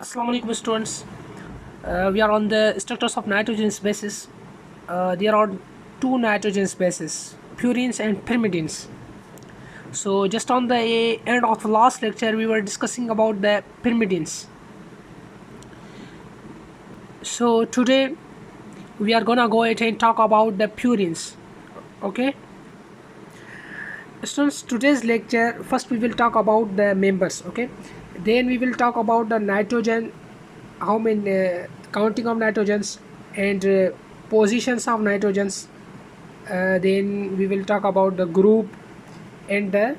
Assalamu alaikum students. We are on the structures of nitrogen bases. There are two nitrogen bases, purines and pyrimidines. So just on the end of the last lecture, we were discussing about the pyrimidines. So today we are gonna go ahead and talk about the purines. Okay. Students, today's lecture, first we will talk about the members. Okay. Then we will talk about the nitrogen, how many counting of nitrogens and positions of nitrogens. Then we will talk about the group and the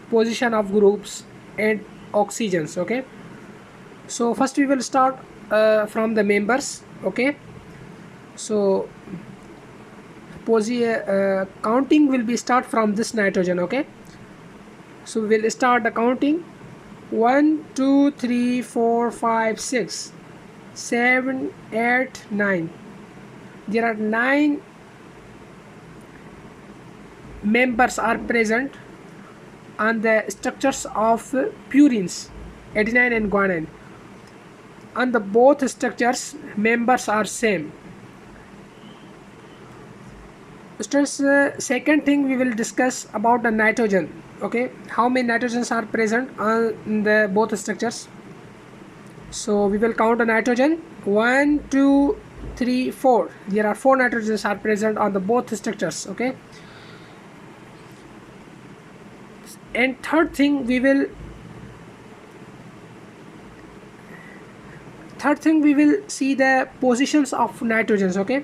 position of groups and oxygens. Okay, so first we will start from the members. Okay, so counting will be start from this nitrogen. Okay, so we will start the counting. 1 2 3 4 5 6 7 8 9. There are 9 members are present on the structures of purines, adenine and guanine. On the both structures members are same. Students, second thing we will discuss about the nitrogen. Okay, how many nitrogens are present on the both structures? So we will count the nitrogen. 1 2 3 4. There are 4 nitrogens are present on the both structures. Okay, and third thing we will see the positions of nitrogens. Okay,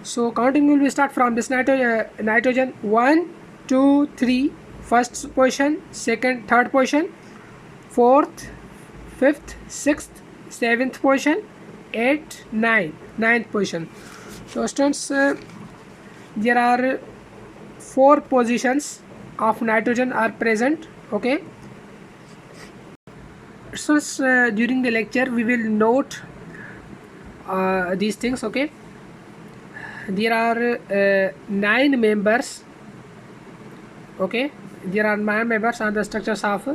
so counting will be start from this nitrogen. 1 2 3, first position, second, third position, fourth, fifth, sixth, seventh position, 8 9, ninth position. So students, there are 4 positions of nitrogen are present. Okay, so during the lecture we will note these things. Okay, there are 9 members. Okay, there are 9 members on the structures of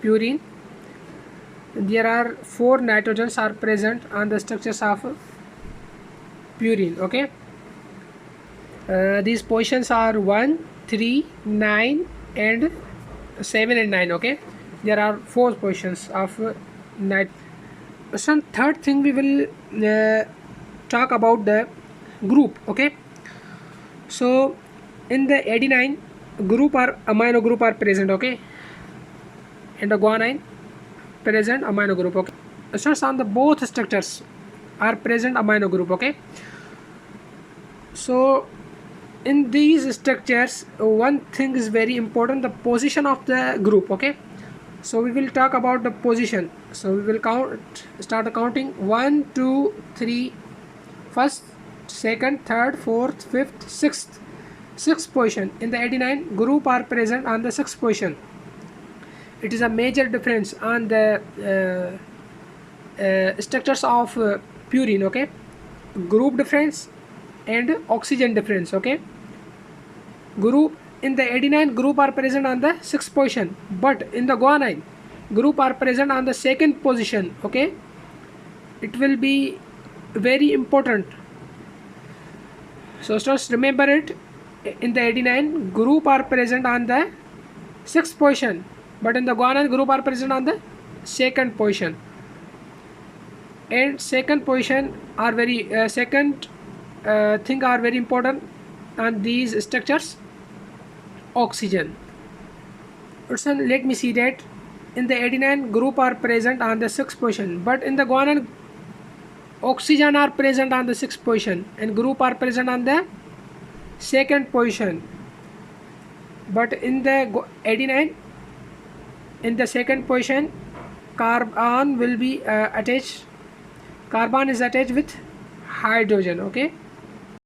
purine. There are 4 nitrogens are present on the structures of purine. Okay, these positions are 1 3 9 and 7 and 9. Okay, there are 4 positions of nit. Some third thing we will talk about the group. Okay, so in the adenine group or amino group are present. Okay, and the guanine present amino group. Okay, so on the both structures are present amino group. Okay, so in these structures one thing is very important, the position of the group. Okay, so we will talk about the position. So we will start the counting. 1 2 3, first, second, third, fourth, fifth, sixth. Sixth position in the adenine group are present on the sixth position. It is a major difference on the structures of purine. Okay, group difference and oxygen difference. Okay, group in the adenine group are present on the sixth position, but in the guanine group are present on the second position. Okay, it will be very important, so just remember it. In the adenine group are present on the sixth position, but in the guanine group are present on the second position. And second position are very second thing are very important on these structures. Oxygen. So let me see that in the adenine group are present on the sixth position, but in the guanine oxygen are present on the sixth position and group are present on the second position. But in the adenine, in the second position, carbon will be attached. Carbon is attached with hydrogen. Okay,